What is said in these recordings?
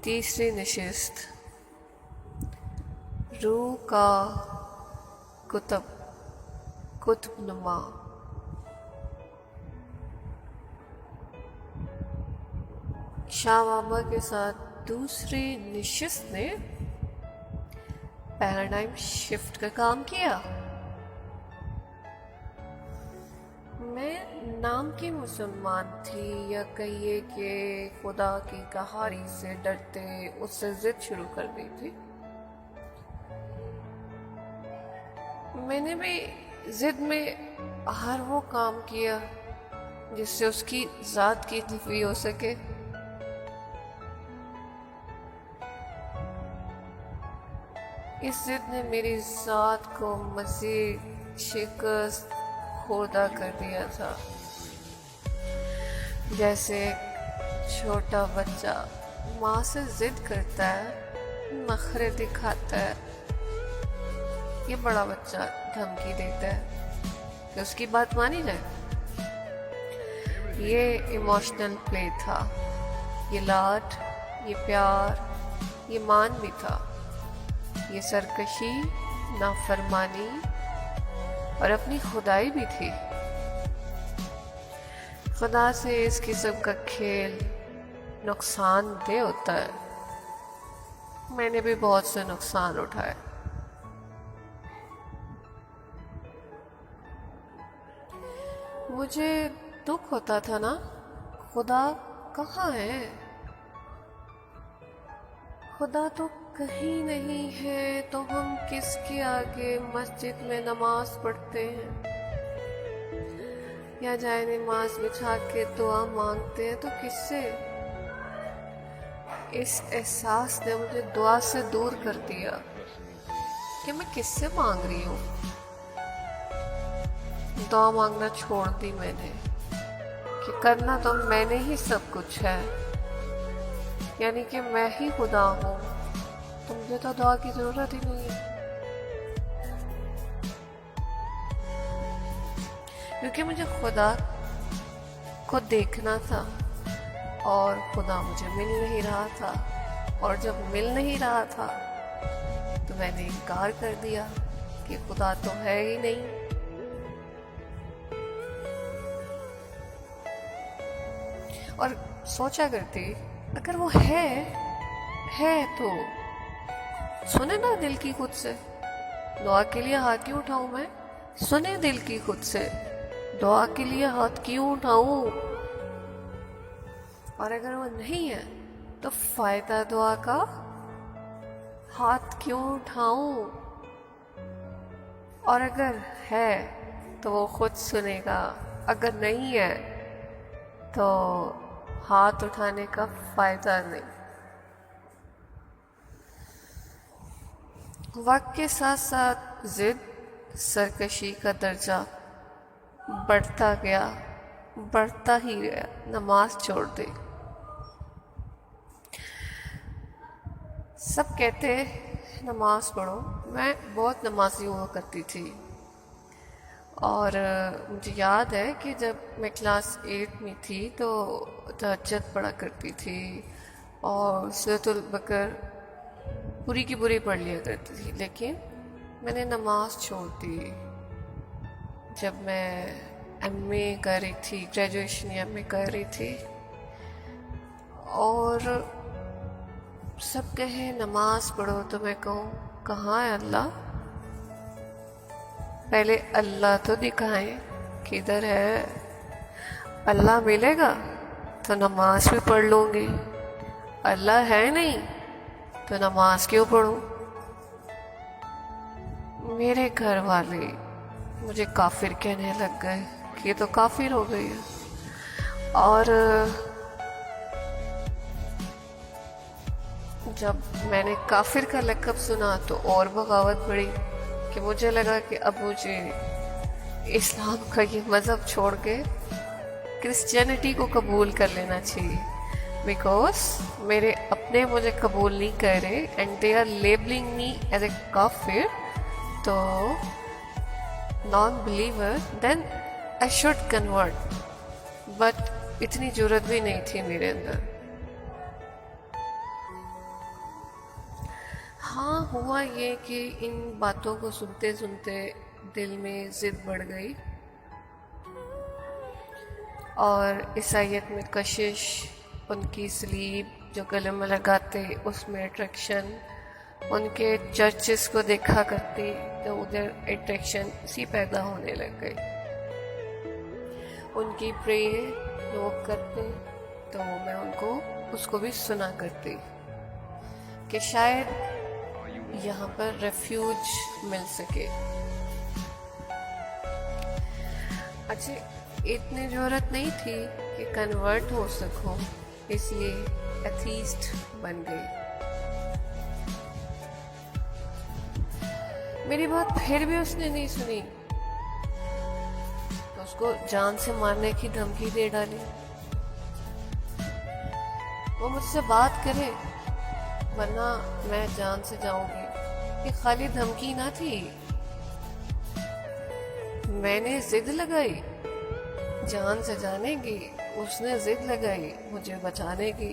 تیسری نشست روح کا قطب نما. شاہ بابا کے ساتھ دوسری نشست نے پیراڈائم شفٹ کا کام کیا. میں نام کی مسلمان تھی، یا کہیے کہ خدا کی قہاری سے ڈرتے اس سے ضد شروع کر دی تھی. میں نے بھی ضد میں ہر وہ کام کیا جس سے اس کی ذات کی تفریح ہو سکے. اس ضد نے میری ذات کو مزید شکست خوردہ کر دیا تھا. جیسے ایک چھوٹا بچہ ماں سے ضد کرتا ہے، نخرے دکھاتا ہے، یہ بڑا بچہ دھمکی دیتا ہے کہ اس کی بات مانی جائے. یہ ایموشنل پلے تھا، یہ لاڈ، یہ پیار، یہ مان بھی تھا، یہ سرکشی، نافرمانی اور اپنی خدائی بھی تھی. خدا سے اس قسم کا کھیل نقصان دہ ہوتا ہے. میں نے بھی بہت سے نقصان اٹھائے. مجھے دکھ ہوتا تھا نا، خدا کہاں ہے؟ خدا تو کہیں نہیں ہے، تو ہم کس کے آگے مسجد میں نماز پڑھتے ہیں یا جائے نماز بچھا کے دعا مانگتے ہیں تو کس سے؟ اس احساس نے مجھے دعا سے دور کر دیا کہ میں کس سے مانگ رہی ہوں. دعا مانگنا چھوڑ دی میں نے کہ کرنا تو میں نے ہی سب کچھ ہے، یعنی کہ میں ہی خدا ہوں، تو مجھے تو دعا کی ضرورت ہی نہیں ہے. کیونکہ مجھے خدا کو دیکھنا تھا اور خدا مجھے مل نہیں رہا تھا، اور جب مل نہیں رہا تھا تو میں نے انکار کر دیا کہ خدا تو ہے ہی نہیں. اور سوچا کرتی اگر وہ ہے تو سنے نا دل کی خود سے. دعا کے لیے ہاتھ کیوں اٹھاؤں میں؟ سنے دل کی خود سے، دعا کے لیے ہاتھ کیوں اٹھاؤں؟ اور اگر وہ نہیں ہے تو فائدہ دعا کا، ہاتھ کیوں اٹھاؤں؟ اور اگر ہے تو وہ خود سنے گا، اگر نہیں ہے تو ہاتھ اٹھانے کا فائدہ نہیں. وقت کے ساتھ ساتھ ضد، سرکشی کا درجہ بڑھتا ہی گیا. نماز چھوڑ دی. سب کہتے نماز پڑھو. میں بہت نمازی ہوا کرتی تھی، اور مجھے یاد ہے کہ جب میں کلاس 8 میں تھی تو تہجد پڑھا کرتی تھی اور سورۃ البقرہ پوری کی پوری پڑھ لیا کرتی تھی. لیکن میں نے نماز چھوڑ دی جب میں ایم اے کر رہی تھی، گریجویشن ایم اے کر رہی تھی. اور سب کہیں نماز پڑھو تو میں کہوں کہاں ہے اللہ؟ پہلے اللہ تو دکھائیں کدھر ہے. اللہ ملے گا تو نماز بھی پڑھ لوں گی، اللہ ہے نہیں تو نماز کیوں پڑھوں؟ میرے گھر والے مجھے کافر کہنے لگ گئے کہ یہ تو کافر ہو گئی ہے. اور جب میں نے کافر کا لقب سنا تو اور بغاوت بڑھی کہ مجھے لگا کہ اب مجھے اسلام کا یہ مذہب چھوڑ کے کرسچینٹی کو قبول کر لینا چاہیے. بیکاز میرے اپنے مجھے قبول نہیں کر رہے and they are labelling me as a کافر، تو non believer, then I should convert. But اتنی جرت بھی نہیں تھی میرے اندر. ہاں ہوا یہ کہ ان باتوں کو سنتے سنتے دل میں ضد بڑھ گئی اور عیسائیت میں کشش، ان کی سلیب جو گلے میں لگاتے اس میں اٹریکشن، ان کے چرچز کو دیکھا کرتی تو ادھر اٹریکشن سی پیدا ہونے لگ گئی. ان کی پریئر جو وہ کرتے تو میں ان کو اس کو بھی سنا کرتی کہ شاید یہاں پر ریفیوج مل سکے. اچھا اتنی ضرورت نہیں تھی کہ کنورٹ ہو سکوں، اس لیے ایتھیسٹ بن گئی. میری بات پھر بھی اس نے نہیں سنی تو اس کو جان سے مارنے کی دھمکی دے ڈالی. وہ مجھ سے بات کرے ورنہ میں جان سے جاؤں گی. یہ خالی دھمکی نہ تھی، میں نے ضد لگائی جان سے جانے کی، اس نے ضد لگائی مجھے بچانے کی.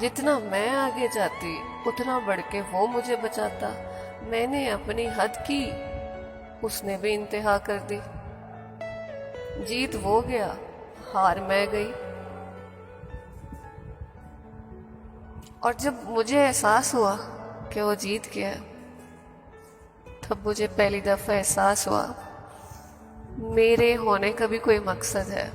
جتنا میں آگے جاتی اتنا بڑھ کے وہ مجھے بچاتا. میں نے اپنی حد کی، اس نے بھی انتہا کر دی. جیت وہ گیا، ہار میں گئی. اور جب مجھے احساس ہوا کہ وہ جیت گیا تب مجھے پہلی دفعہ احساس ہوا میرے ہونے کا بھی کوئی مقصد ہے.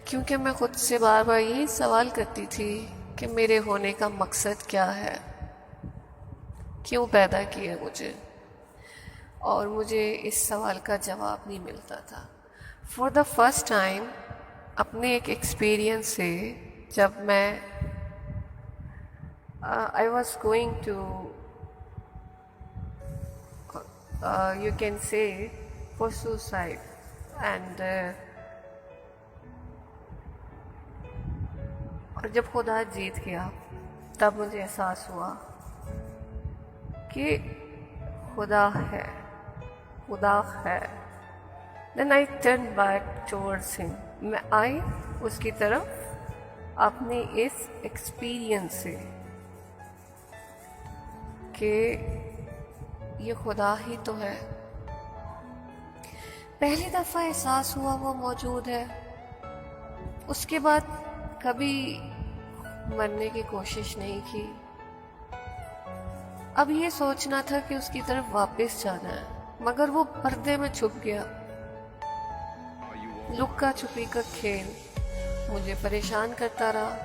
کیونکہ میں خود سے بار بار یہی سوال کرتی تھی کہ میرے ہونے کا مقصد کیا ہے، کیوں پیدا کیا مجھے، اور مجھے اس سوال کا جواب نہیں ملتا تھا. فار دا فرسٹ ٹائم اپنے ایک ایکسپیرئنس سے جب میں I was going to you can say for suicide and اور جب خدا جیت گیا تب مجھے احساس ہوا کہ خدا ہے، خدا ہے. Then I turned back towards him. میں آئی اس کی طرف اپنے اس ایکسپیرئنس سے کہ یہ خدا ہی تو ہے. پہلی دفعہ احساس ہوا وہ موجود ہے. اس کے بعد کبھی مرنے کی کوشش نہیں کی. اب یہ سوچنا تھا کہ اس کی طرف واپس جانا ہے، مگر وہ پردے میں چھپ گیا. لکا چھپی کا کھیل مجھے پریشان کرتا رہا.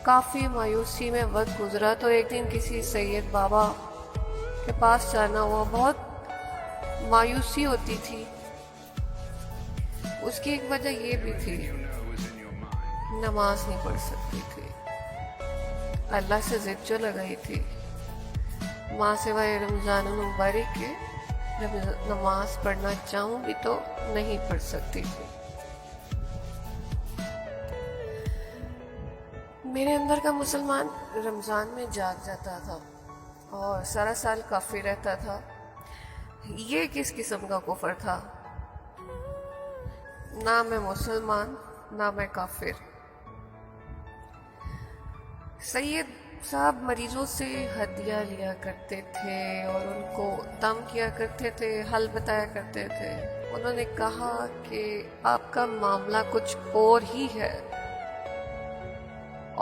کافی مایوسی میں وقت گزرا تو ایک دن کسی سید بابا کے پاس جانا ہوا. بہت مایوسی ہوتی تھی. اس کی ایک وجہ یہ بھی تھی نماز نہیں پڑھ سکتی تھی. اللہ سے ضد جو لگائی تھی ماں سوائے رمضان المبارک کے جب نماز پڑھنا چاہوں بھی تو نہیں پڑھ سکتی تھی. میرے اندر کا مسلمان رمضان میں جاگ جاتا تھا اور سارا سال کافی رہتا تھا. یہ کس قسم کا کفر تھا؟ نہ میں مسلمان نہ میں کافر. سید صاحب مریضوں سے ہدیہ لیا کرتے تھے اور ان کو دم کیا کرتے تھے، حل بتایا کرتے تھے. انہوں نے کہا کہ آپ کا معاملہ کچھ اور ہی ہے،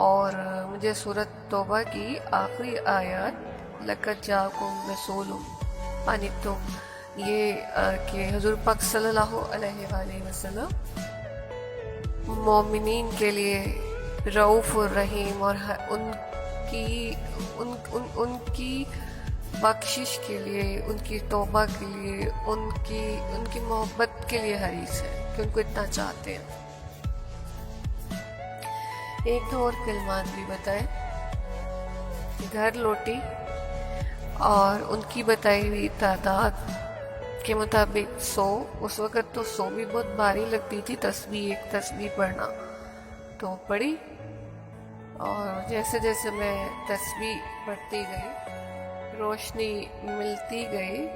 اور مجھے سورۃ توبہ کی آخری آیات لَقَدْ جَاءَكُمْ رَسُولٌ أَنِتُمْ یہ کہ حضور پاک صلی اللہ علیہ وآلہ وسلم مومنین کے لیے رؤوف الرحیم اور ان کی بخشش کے لیے، ان کی توبہ کے لیے، ان کی محبت کے لیے حریص ہے کہ ان کو اتنا چاہتے ہیں. ایک دو اور کلمات بھی بتائے. گھر لوٹی اور ان کی بتائی ہوئی تعداد کے مطابق 100. اس وقت تو 100 بھی بہت بھاری لگتی تھی. ایک تسبیح پڑھنا تو پڑھی، اور جیسے جیسے میں تسبیح پڑھتی گئی روشنی ملتی گئی،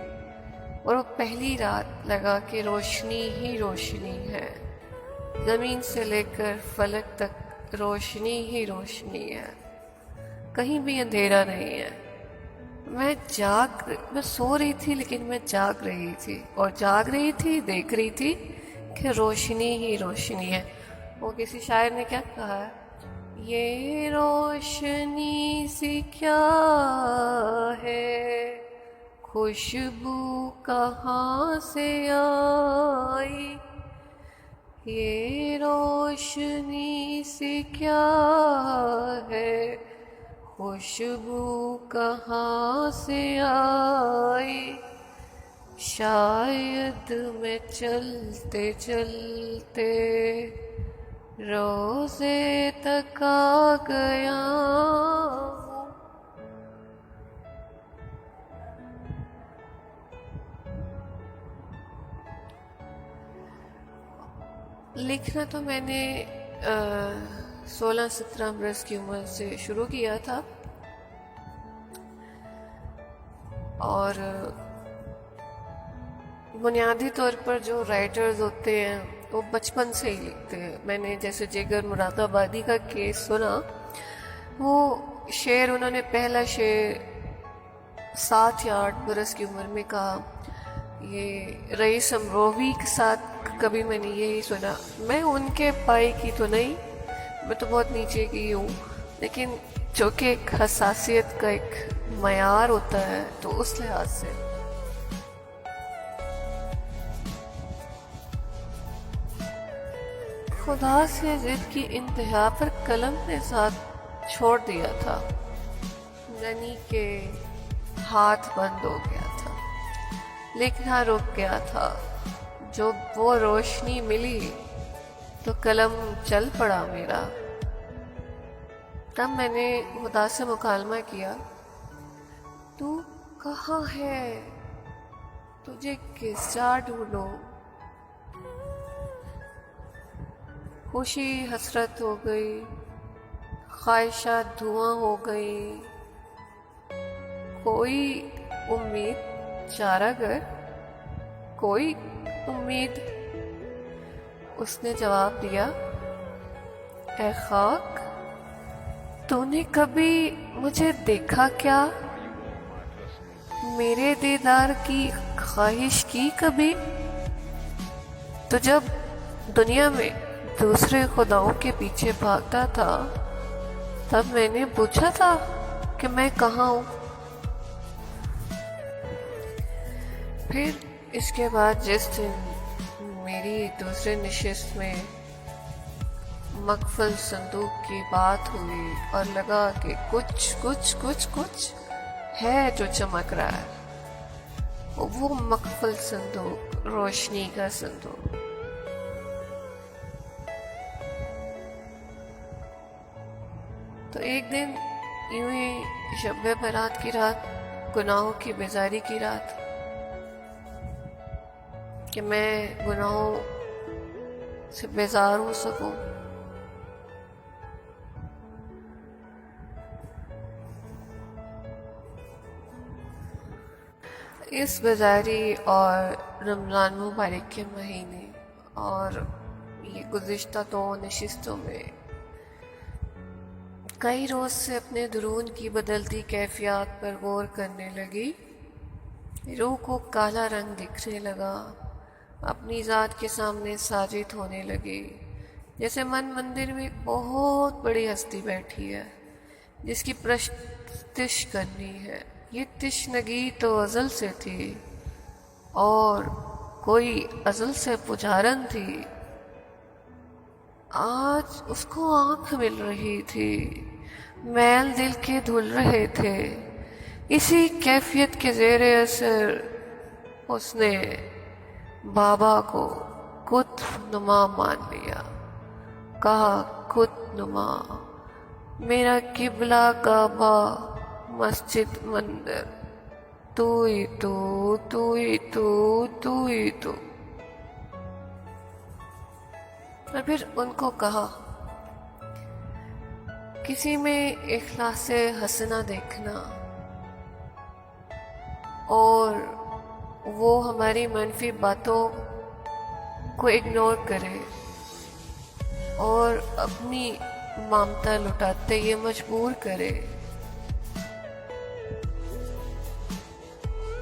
اور وہ پہلی رات لگا کہ روشنی ہی روشنی ہے. زمین سے لے کر فلک تک روشنی ہی روشنی ہے. کہیں بھی اندھیرا نہیں ہے. میں سو رہی تھی لیکن میں جاگ رہی تھی، اور جاگ رہی تھی دیکھ رہی تھی کہ روشنی ہی روشنی ہے. وہ کسی شاعر نے کیا کہا ہے، یہ روشنی سی کیا ہے، خوشبو کہاں سے آئی، یہ روشنی سی کیا ہے، خوشبو کہاں سے آئی، شاید میں چلتے چلتے روزے تک آ گیا ہوں. لکھنا تو میں نے 16-17 برس کی عمر سے شروع کیا تھا، اور بنیادی طور پر جو رائٹرز ہوتے ہیں وہ بچپن سے ہی لکھتے ہیں. میں نے جیسے جگر مراد آبادی کا کیس سنا، وہ شعر انہوں نے پہلا شعر 7 یا 8 برس کی عمر میں کہا. یہ رئیس امروی کے ساتھ کبھی میں نے یہی سنا. میں ان کے پائی کی تو نہیں، میں تو بہت نیچے کی ہوں، لیکن جو کہ ایک حساسیت کا ایک معیار ہوتا ہے تو اس لحاظ سے خدا سے ضد کی انتہا پر قلم نے ساتھ چھوڑ دیا تھا، یعنی کہ ہاتھ بند ہو گیا تھا، لکھنا رک گیا تھا. جو وہ روشنی ملی تو قلم چل پڑا میرا. تب میں نے خدا سے مکالمہ کیا، تو کہاں ہے، تجھے کس جا ڈھونڈوں. خوشی حسرت ہو گئی، خواہشات دھواں ہو گئی، کوئی امید چارہ گر، کوئی امید. اس نے جواب دیا، اے خاک، تو نے کبھی مجھے دیکھا کیا، میرے دیدار کی خواہش کی کبھی. تو جب دنیا میں دوسرے خداؤں کے پیچھے بھاگتا تھا تب میں نے پوچھا تھا کہ میں کہاں ہوں. پھر اس کے بعد جس دن میری دوسرے نشست میں مقفل صندوق کی بات ہوئی اور لگا کہ کچھ کچھ کچھ کچھ ہے جو چمک رہا ہے، وہ مقفل صندوق، روشنی کا صندوق. تو ایک دن یوں ہی شب برات کی رات، گناہوں کی بیزاری کی رات، کہ میں گناہوں سے بیزار ہو سکوں. اس بیزاری اور رمضان مبارک کے مہینے اور یہ گزشتہ 2 نشستوں میں کئی روز سے اپنے درون کی بدلتی کیفیات پر غور کرنے لگی. روح کو کالا رنگ دکھنے لگا، اپنی ذات کے سامنے ساجد ہونے لگی، جیسے مندر میں ایک بہت بڑی ہستی بیٹھی ہے جس کی پرستش کرنی ہے. یہ تشنگی تو ازل سے تھی اور کوئی ازل سے پجارن تھی. آج اس کو آنکھ مل رہی تھی، میل دل کے دھل رہے تھے. اسی کیفیت کے زیر اثر اس نے بابا کو قطب نما مان لیا. کہا، قطب نما، میرا قبلہ کعبہ، مسجد مندر، تو ہی تو، تو ہی تو، تو ہی تو. اور پھر ان کو کہا، کسی میں اخلاص حسنہ دیکھنا اور وہ ہماری منفی باتوں کو اگنور کرے اور اپنی ممتا لٹاتے یہ مجبور کرے